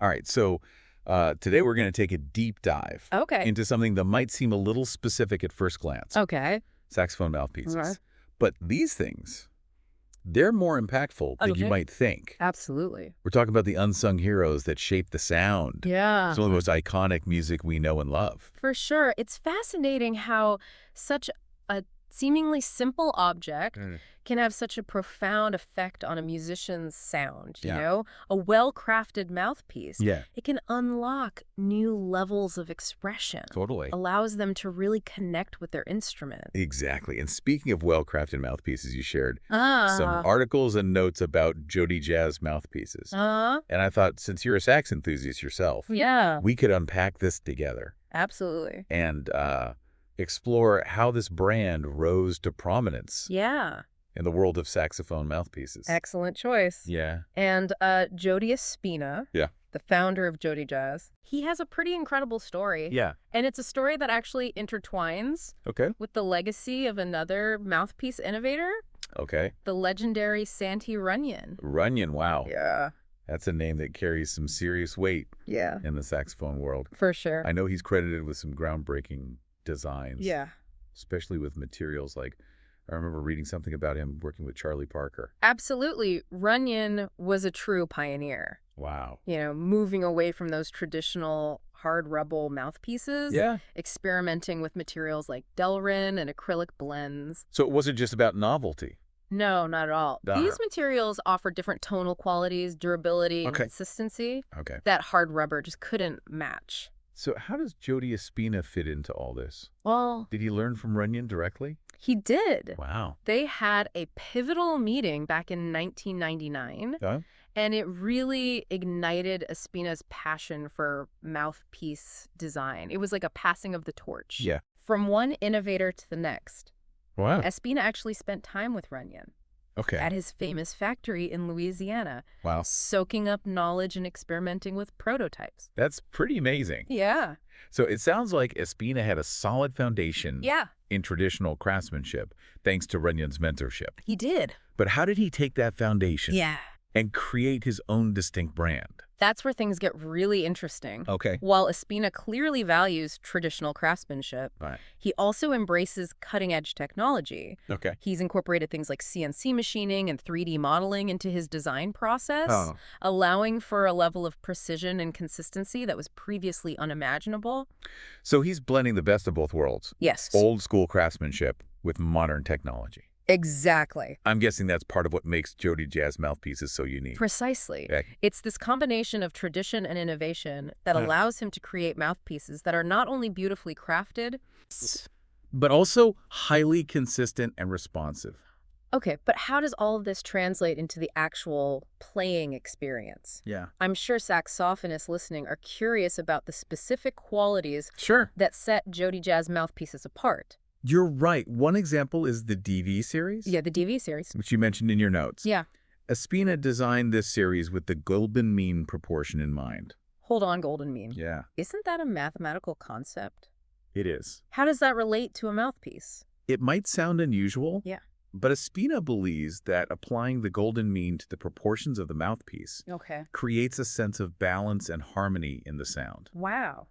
All right, so today we're going to take a deep dive Okay. into something that might seem a little specific at first glance. Okay. Saxophone mouthpieces. Right. But these things, they're more impactful than you Okay. might think. Absolutely. We're talking about the unsung heroes that shape the sound. Yeah. Some of the most iconic music we know and love. For sure. It's fascinating how such a seemingly simple object can have such a profound effect on a musician's sound, you Yeah. know? A well-crafted mouthpiece. Yeah. It can unlock new levels of expression. Totally. Allows them to really connect with their instrument. Exactly. And speaking of well-crafted mouthpieces, you shared some Ah. articles and notes about JodyJazz mouthpieces. And I thought, since you're a sax enthusiast yourself, Yeah. we could unpack this together Absolutely. and explore how this brand rose to prominence Yeah. in the world of saxophone mouthpieces. Excellent choice. Yeah. And Jody Espina, Yeah. the founder of JodyJazz, he has a pretty incredible story. Yeah. And it's a story that actually intertwines Okay. with the legacy of another mouthpiece innovator, Okay. the legendary Santy Runyon. Runyon, wow. Yeah. That's a name that carries some serious weight Yeah. in the saxophone world. For sure. I know he's credited with some groundbreaking designs. Yeah. Especially with materials like, I remember reading something about him working with Charlie Parker. Absolutely. Runyon was a true pioneer. Wow. You know, moving away from those traditional hard rubble mouthpieces. Yeah. Experimenting with materials like Delrin and acrylic blends. So it wasn't just about novelty. No, not at all. Darn. These materials offer different tonal qualities, durability, and Okay. consistency Okay. that hard rubber just couldn't match. So how does Jody Espina fit into all this? Well, Did he learn from Runyon directly? he did. Wow. They had a pivotal meeting back in 1999, and it really ignited Espina's passion for mouthpiece design. It was like a passing of the torch. Yeah. From one innovator to the next. Wow. Espina actually spent time with Runyon Okay. at his famous factory in Louisiana, Wow. soaking up knowledge and experimenting with prototypes. That's pretty amazing. Yeah. So it sounds like Espina had a solid foundation Yeah, in traditional craftsmanship, thanks to Runyon's mentorship. he did. But how did he take that foundation Yeah. and create his own distinct brand? That's where things get really interesting. Okay. While Espina clearly values traditional craftsmanship, Right. he also embraces cutting-edge technology. Okay. He's incorporated things like CNC machining and 3D modeling into his design process, Oh. allowing for a level of precision and consistency that was previously unimaginable. So he's blending the best of both worlds. Yes. Old school craftsmanship with modern technology. Exactly. I'm guessing that's part of what makes JodyJazz mouthpieces so unique. Precisely. Okay. It's this combination of tradition and innovation that allows him to create mouthpieces that are not only beautifully crafted, But also highly consistent and responsive. okay, but how does all of this translate into the actual playing experience? Yeah. I'm sure saxophonists listening are curious about the specific qualities Sure. that set JodyJazz mouthpieces apart. You're right. One example is the DV series, Yeah, the DV series. which you mentioned in your notes. Yeah. Espina designed this series with the golden mean proportion in mind. Hold on, golden mean. Yeah, Isn't that a mathematical concept? it is. How does that relate to a mouthpiece? It might sound unusual, Yeah. but Espina believes that applying the golden mean to the proportions of the mouthpiece Okay. creates a sense of balance and harmony in the sound. Wow.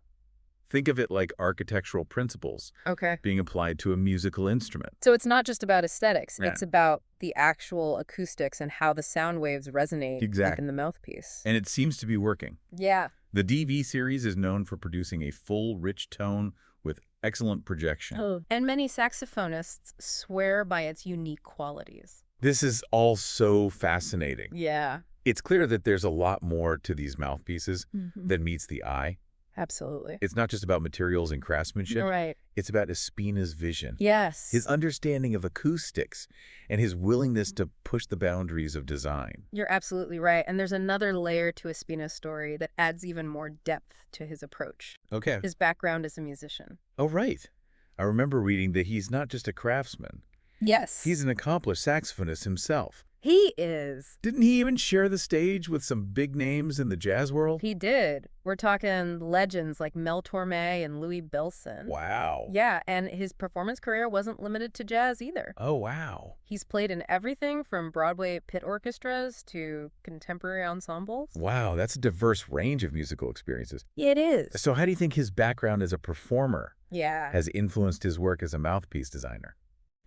Think of it like architectural principles Okay. being applied to a musical instrument. So it's not just about aesthetics. Yeah. It's about the actual acoustics and how the sound waves resonate Exactly. in the mouthpiece. And it seems to be working. Yeah. The DV series is known for producing a full, rich tone with excellent projection. And many saxophonists swear by its unique qualities. This is all so fascinating. Yeah. It's clear that there's a lot more to these mouthpieces Mm-hmm. than meets the eye. Absolutely. It's not just about materials and craftsmanship. Right. It's about Espina's vision, Yes. his understanding of acoustics, and his willingness to push the boundaries of design. You're absolutely right. And there's another layer to Espina's story that adds even more depth to his approach. Okay. His background as a musician. Oh, right. I remember reading that he's not just a craftsman. Yes. He's an accomplished saxophonist himself. He is. Didn't he even share the stage with some big names in the jazz world? He did. We're talking legends like Mel Torme and Louis Billson. Wow. Yeah, and his performance career wasn't limited to jazz either. Oh, wow. He's played in everything from Broadway pit orchestras to contemporary ensembles. Wow, that's a diverse range of musical experiences. It is. So how do you think his background as a performer Yeah. has influenced his work as a mouthpiece designer?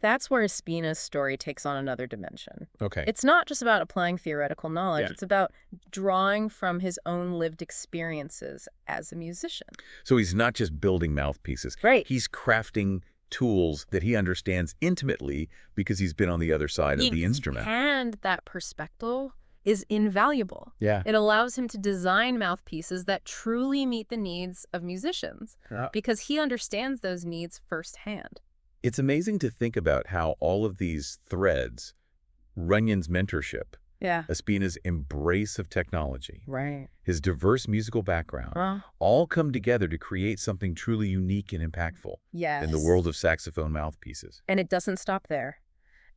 That's where Espina's story takes on another dimension. Okay. It's not just about applying theoretical knowledge. Yeah. It's about drawing from his own lived experiences as a musician. So he's not just building mouthpieces. Right. He's crafting tools that he understands intimately because he's been on the other side of the instrument. And that perspective is invaluable. Yeah. It allows him to design mouthpieces that truly meet the needs of musicians because he understands those needs firsthand. It's amazing to think about how all of these threads, Runyon's mentorship, Espina's embrace of technology, his diverse musical background, all come together to create something truly unique and impactful in the world of saxophone mouthpieces. And it doesn't stop there.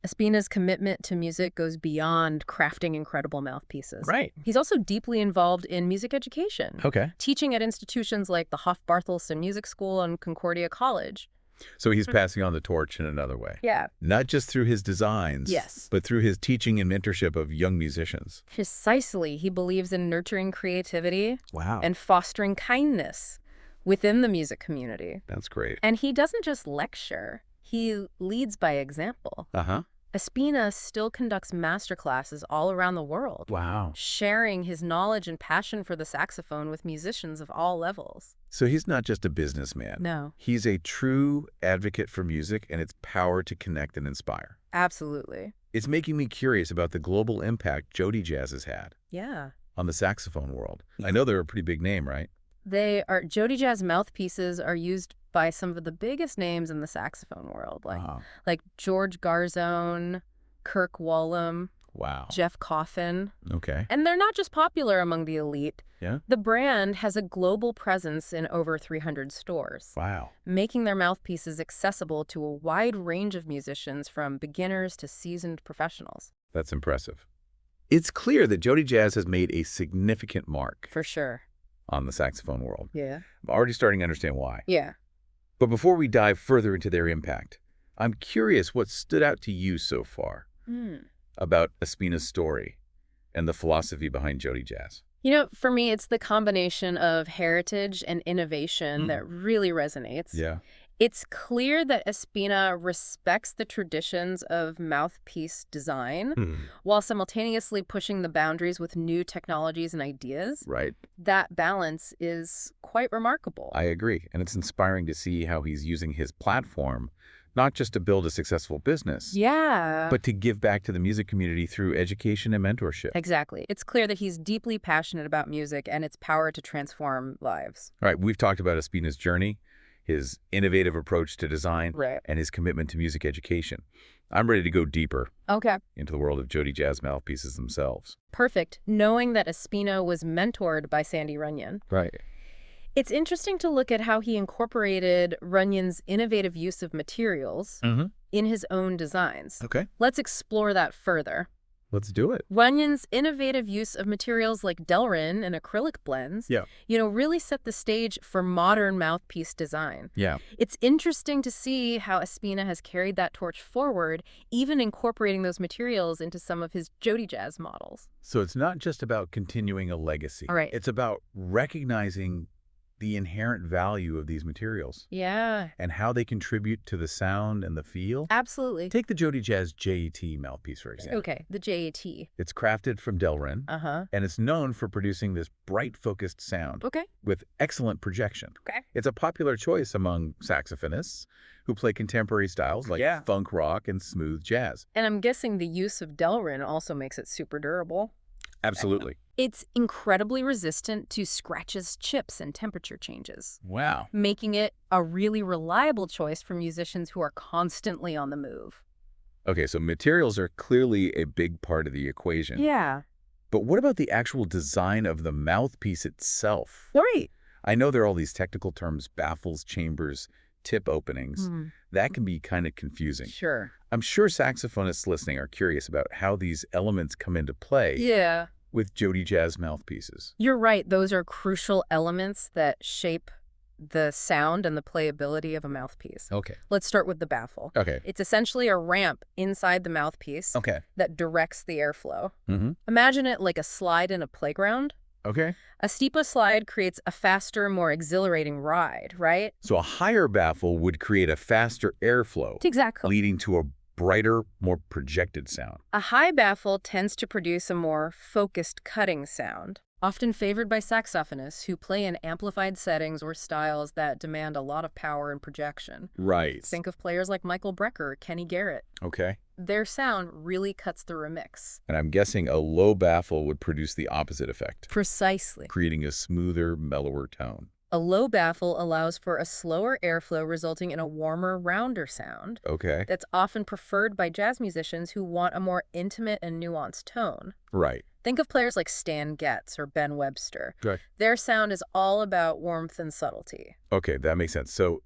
Espina's commitment to music goes beyond crafting incredible mouthpieces. Right. He's also deeply involved in music education. Okay. Teaching at institutions like the Hoff-Barthelson Music School and Concordia College. So he's passing on the torch in another way. Yeah. Not just through his designs, but through his teaching and mentorship of young musicians. Precisely. He believes in nurturing creativity Wow. and fostering kindness within the music community. That's great. And he doesn't just lecture. He leads by example. Espina still conducts masterclasses all around the world. Wow. Sharing his knowledge and passion for the saxophone with musicians of all levels. So he's not just a businessman. No. He's a true advocate for music and its power to connect and inspire. Absolutely. It's making me curious about the global impact JodyJazz has had on the saxophone world. I know they're a pretty big name, right? JodyJazz mouthpieces are used by some of the biggest names in the saxophone world, like George Garzone, Kirk Whalum, Jeff Coffin. Okay. And they're not just popular among the elite. Yeah. The brand has a global presence in over 300 stores. Wow. Making their mouthpieces accessible to a wide range of musicians from beginners to seasoned professionals. That's impressive. It's clear that JodyJazz has made a significant mark. For sure. On the saxophone world. Yeah. I'm already starting to understand why. Yeah. But before we dive further into their impact, I'm curious what stood out to you so far about Espina's story and the philosophy behind JodyJazz. You know, for me, it's the combination of heritage and innovation that really resonates. Yeah. It's clear that Espina respects the traditions of mouthpiece design while simultaneously pushing the boundaries with new technologies and ideas. Right. That balance is quite remarkable. I agree. And it's inspiring to see how he's using his platform not just to build a successful business, but to give back to the music community through education and mentorship. Exactly. It's clear that he's deeply passionate about music and its power to transform lives. All right. We've talked about Espina's journey, his innovative approach to design, and his commitment to music education. I'm ready to go deeper into the world of JodyJazz mouthpieces themselves. Perfect. Knowing that Espina was mentored by Santy Runyon. Right. It's interesting to look at how he incorporated Runyon's innovative use of materials in his own designs. Okay. Let's explore that further. Let's do it. Runyon's innovative use of materials like Delrin and acrylic blends, really set the stage for modern mouthpiece design. Yeah. It's interesting to see how Espina has carried that torch forward, even incorporating those materials into some of his JodyJazz models. So it's not just about continuing a legacy. All right. It's about recognizing the inherent value of these materials. Yeah. And how they contribute to the sound and the feel. Absolutely. Take the JodyJazz JET mouthpiece, for example. Okay, the JET. It's crafted from Delrin, and it's known for producing this bright, focused sound with excellent projection. It's a popular choice among saxophonists who play contemporary styles like funk rock and smooth jazz. And I'm guessing the use of Delrin also makes it super durable. Absolutely. It's incredibly resistant to scratches, chips, and temperature changes. Wow. Making it a really reliable choice for musicians who are constantly on the move. Okay, so materials are clearly a big part of the equation. Yeah. But what about the actual design of the mouthpiece itself? Right. I know there are all these technical terms, baffles, chambers, tip openings, that can be kind of confusing. Sure. I'm sure saxophonists listening are curious about how these elements come into play with JodyJazz mouthpieces. You're right. Those are crucial elements that shape the sound and the playability of a mouthpiece. Okay. Let's start with the baffle. Okay. It's essentially a ramp inside the mouthpiece that directs the airflow. Imagine it like a slide in a playground. Okay. A steeper slide creates a faster, more exhilarating ride, right? So a higher baffle would create a faster airflow. Exactly. Leading to a brighter, more projected sound. A high baffle tends to produce a more focused cutting sound, often favored by saxophonists who play in amplified settings or styles that demand a lot of power and projection. Right. Think of players like Michael Brecker or Kenny Garrett. Okay. Their sound really cuts through a mix. And I'm guessing a low baffle would produce the opposite effect. Precisely. Creating a smoother, mellower tone. A low baffle allows for a slower airflow, resulting in a warmer, rounder sound. Okay. That's often preferred by jazz musicians who want a more intimate and nuanced tone. Right. Think of players like Stan Getz or Ben Webster. Okay. Their sound is all about warmth and subtlety. Okay, that makes sense. So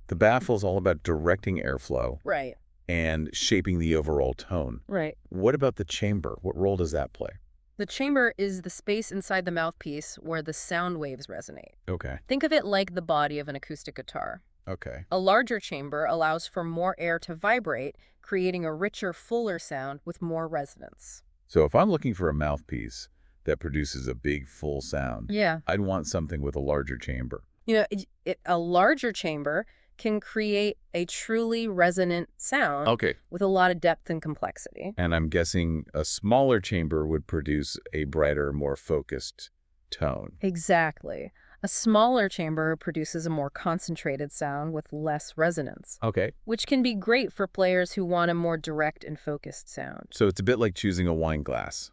the baffle is all about directing airflow. Right. And shaping the overall tone. Right. What about the chamber? What role does that play? The chamber is the space inside the mouthpiece where the sound waves resonate. Okay. Think of it like the body of an acoustic guitar. Okay. A larger chamber allows for more air to vibrate, creating a richer, fuller sound with more resonance. So if I'm looking for a mouthpiece that produces a big, full sound, I'd want something with a larger chamber. You know, a larger chamber can create a truly resonant sound with a lot of depth and complexity. And I'm guessing a smaller chamber would produce a brighter, more focused tone. Exactly. A smaller chamber produces a more concentrated sound with less resonance. Okay. Which can be great for players who want a more direct and focused sound. So it's a bit like choosing a wine glass.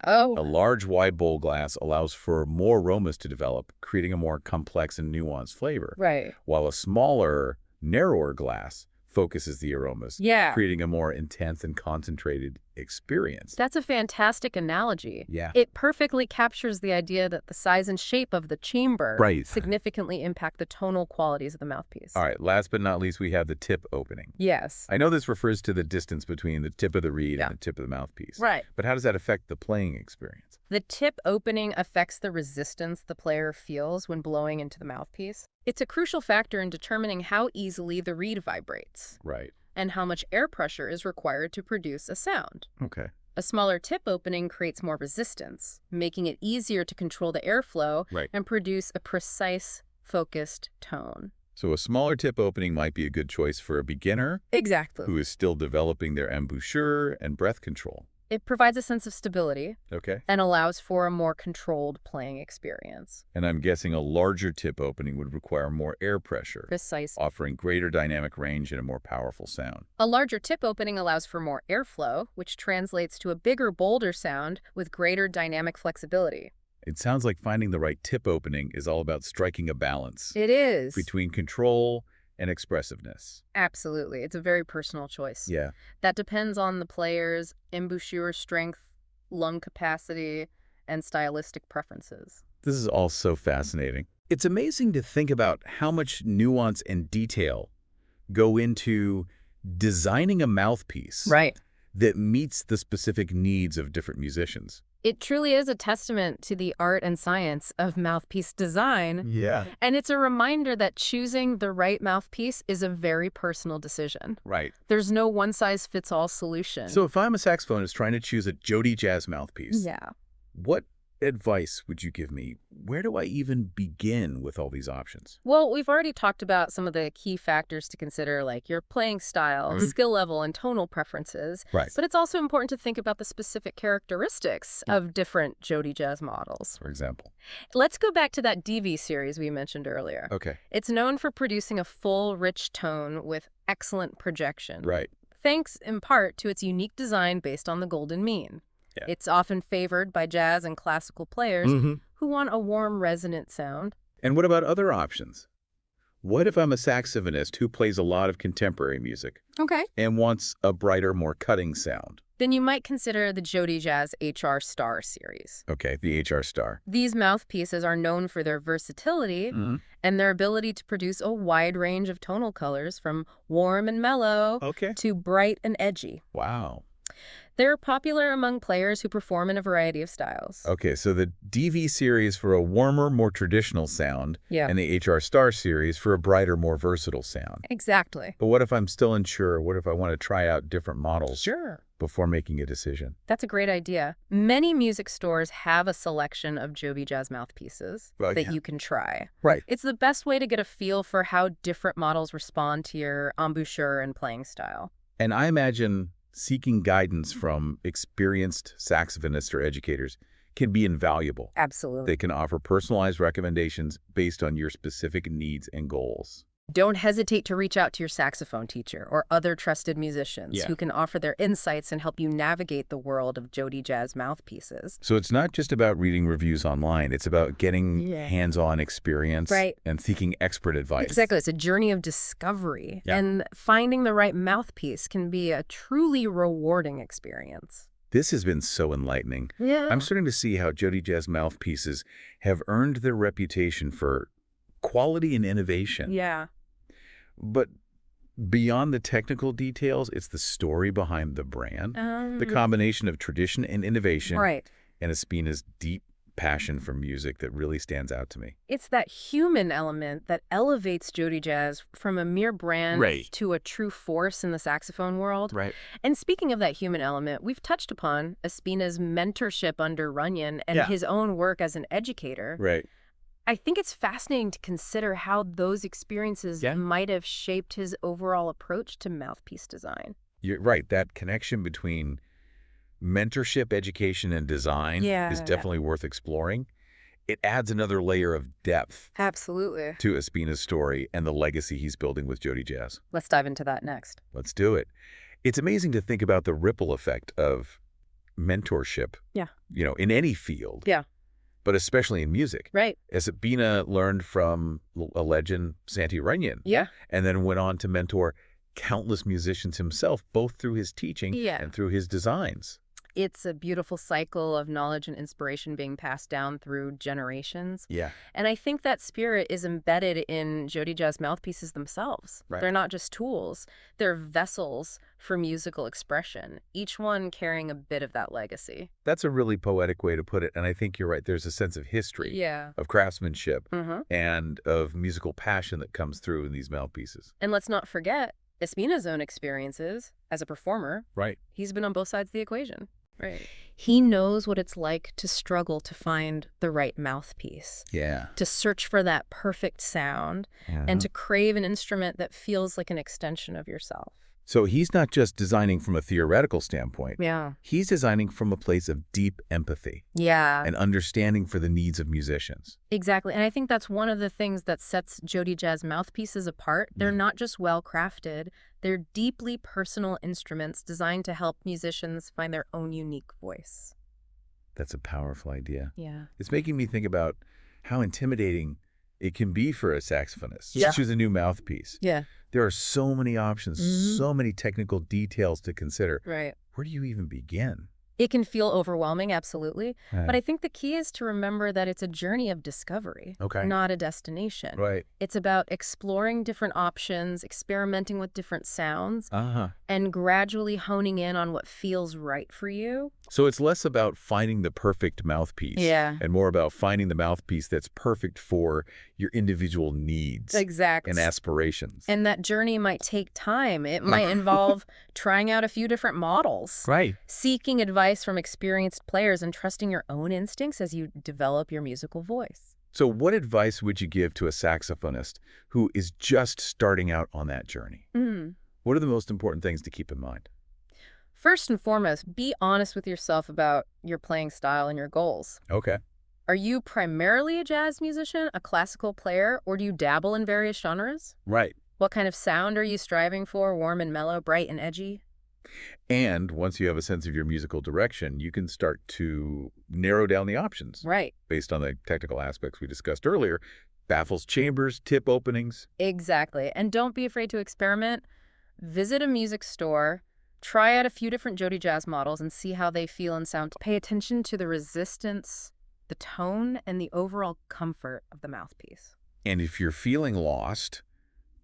Oh. A large, wide bowl glass allows for more aromas to develop, creating a more complex and nuanced flavor. Right. While a smaller, narrower glass focuses the aromas, creating a more intense and concentrated experience. That's a fantastic analogy. Yeah. It perfectly captures the idea that the size and shape of the chamber significantly impact the tonal qualities of the mouthpiece. All right, last but not least, we have the tip opening. Yes. I know this refers to the distance between the tip of the reed and the tip of the mouthpiece. Right. But how does that affect the playing experience? The tip opening affects the resistance the player feels when blowing into the mouthpiece. It's a crucial factor in determining how easily the reed vibrates. Right. And how much air pressure is required to produce a sound. Okay. A smaller tip opening creates more resistance, making it easier to control the airflow and produce a precise, focused tone. So a smaller tip opening might be a good choice for a beginner who is still developing their embouchure and breath control. It provides a sense of stability and allows for a more controlled playing experience. And I'm guessing a larger tip opening would require more air pressure, Precisely. offering greater dynamic range and a more powerful sound. A larger tip opening allows for more airflow, which translates to a bigger, bolder sound with greater dynamic flexibility. It sounds like finding the right tip opening is all about striking a balance. It is. Between control and expressiveness. Absolutely. It's a very personal choice. Yeah. That depends on the player's embouchure strength, lung capacity, and stylistic preferences. This is all so fascinating. It's amazing to think about how much nuance and detail go into designing a mouthpiece that meets the specific needs of different musicians. It truly is a testament to the art and science of mouthpiece design. Yeah. And it's a reminder that choosing the right mouthpiece is a very personal decision. Right. There's no one-size-fits-all solution. So if I'm a saxophonist trying to choose a JodyJazz mouthpiece, what advice would you give me? Where do I even begin with all these options? Well, we've already talked about some of the key factors to consider, like your playing style, skill level, and tonal preferences. Right. But it's also important to think about the specific characteristics of different JodyJazz models. For example? Let's go back to that DV series we mentioned earlier. Okay. It's known for producing a full, rich tone with excellent projection. Right. Thanks, in part, to its unique design based on the golden mean. Yeah. It's often favored by jazz and classical players who want a warm, resonant sound. And what about other options? What if I'm a saxophonist who plays a lot of contemporary music and wants a brighter, more cutting sound? then you might consider the JodyJazz HR Star series. Okay, the HR Star. These mouthpieces are known for their versatility and their ability to produce a wide range of tonal colors from warm and mellow to bright and edgy. Wow. They're popular among players who perform in a variety of styles. Okay, so the DV series for a warmer, more traditional sound, and the HR Star series for a brighter, more versatile sound. Exactly. But what if I'm still unsure? What if I want to try out different models before making a decision? That's a great idea. Many music stores have a selection of JodyJazz mouthpieces that you can try. Right. It's the best way to get a feel for how different models respond to your embouchure and playing style. And I imagine seeking guidance from experienced saxophonists or educators can be invaluable. Absolutely. They can offer personalized recommendations based on your specific needs and goals. Don't hesitate to reach out to your saxophone teacher or other trusted musicians who can offer their insights and help you navigate the world of JodyJazz mouthpieces. So it's not just about reading reviews online. It's about getting hands-on experience and seeking expert advice. Exactly. It's a journey of discovery. And finding the right mouthpiece can be a truly rewarding experience. This has been so enlightening. I'm starting to see how JodyJazz mouthpieces have earned their reputation for quality and innovation. But beyond the technical details, it's the story behind the brand, the combination of tradition and innovation, and Espina's deep passion for music that really stands out to me. It's that human element that elevates JodyJazz from a mere brand to a true force in the saxophone world. And speaking of that human element, we've touched upon Espina's mentorship under Runyon and his own work as an educator. I think it's fascinating to consider how those experiences might have shaped his overall approach to mouthpiece design. You're right. That connection between mentorship, education, and design is definitely worth exploring. It adds another layer of depth to Espina's story and the legacy he's building with JodyJazz. Let's dive into that next. Let's do it. It's amazing to think about the ripple effect of mentorship, in any field. But especially in music. As Espina learned from a legend, Santy Runyon, and then went on to mentor countless musicians himself, both through his teaching and through his designs. It's a beautiful cycle of knowledge and inspiration being passed down through generations. And I think that spirit is embedded in JodyJazz mouthpieces themselves. They're not just tools. They're vessels for musical expression, each one carrying a bit of that legacy. That's a really poetic way to put it, and I think you're right. There's a sense of history, of craftsmanship, and of musical passion that comes through in these mouthpieces. And let's not forget Espina's own experiences as a performer. He's been on both sides of the equation. He knows what it's like to struggle to find the right mouthpiece. To search for that perfect sound and to crave an instrument that feels like an extension of yourself. So he's not just designing from a theoretical standpoint. He's designing from a place of deep empathy. And understanding for the needs of musicians. Exactly. And I think that's one of the things that sets JodyJazz mouthpieces apart. They're not just well-crafted. They're deeply personal instruments designed to help musicians find their own unique voice. That's a powerful idea. It's making me think about how intimidating it can be for a saxophonist to choose a new mouthpiece. There are so many options, so many technical details to consider. Where do you even begin? It can feel overwhelming, absolutely. But I think the key is to remember that it's a journey of discovery, not a destination. It's about exploring different options, experimenting with different sounds, and gradually honing in on what feels right for you. So it's less about finding the perfect mouthpiece and more about finding the mouthpiece that's perfect for your individual needs and aspirations. And that journey might take time. It might involve trying out a few different models, seeking advice from experienced players, and trusting your own instincts as you develop your musical voice. So what advice would you give to a saxophonist who is just starting out on that journey? What are the most important things to keep in mind? First and foremost, be honest with yourself about your playing style and your goals. Are you primarily a jazz musician, a classical player, or do you dabble in various genres? What kind of sound are you striving for? Warm and mellow, bright and edgy? And once you have a sense of your musical direction, you can start to narrow down the options. Based on the technical aspects we discussed earlier, baffles, chambers, tip openings. Exactly. And don't be afraid to experiment. Visit a music store, Try out a few different JodyJazz models and see how they feel and sound. Pay attention to the resistance, the tone, and the overall comfort of the mouthpiece. And if you're feeling lost,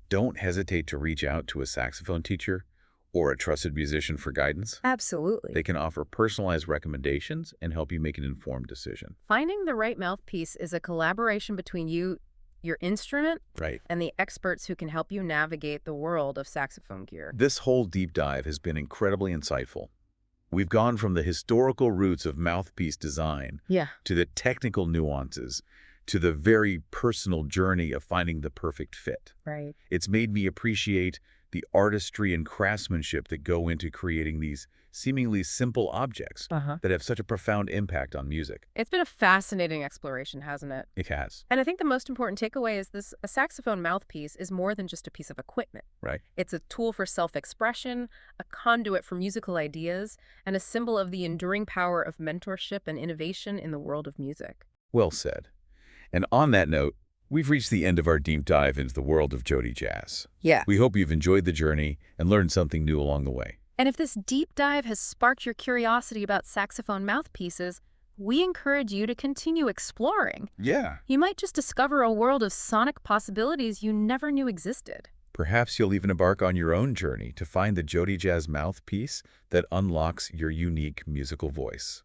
don't hesitate to reach out to a saxophone teacher or a trusted musician for guidance. Absolutely. They can offer personalized recommendations and help you make an informed decision. Finding the right mouthpiece is a collaboration between you, your instrument, and the experts who can help you navigate the world of saxophone gear. This whole deep dive has been incredibly insightful. We've gone from the historical roots of mouthpiece design to the technical nuances, to the very personal journey of finding the perfect fit. It's made me appreciate the artistry and craftsmanship that go into creating these seemingly simple objects that have such a profound impact on music. It's been a fascinating exploration, hasn't it? It has. And I think the most important takeaway is a saxophone mouthpiece is more than just a piece of equipment. It's a tool for self-expression, a conduit for musical ideas, and a symbol of the enduring power of mentorship and innovation in the world of music. Well said. And on that note, we've reached the end of our deep dive into the world of JodyJazz. We hope you've enjoyed the journey and learned something new along the way. And if this deep dive has sparked your curiosity about saxophone mouthpieces, we encourage you to continue exploring. You might just discover a world of sonic possibilities you never knew existed. Perhaps you'll even embark on your own journey to find the JodyJazz mouthpiece that unlocks your unique musical voice.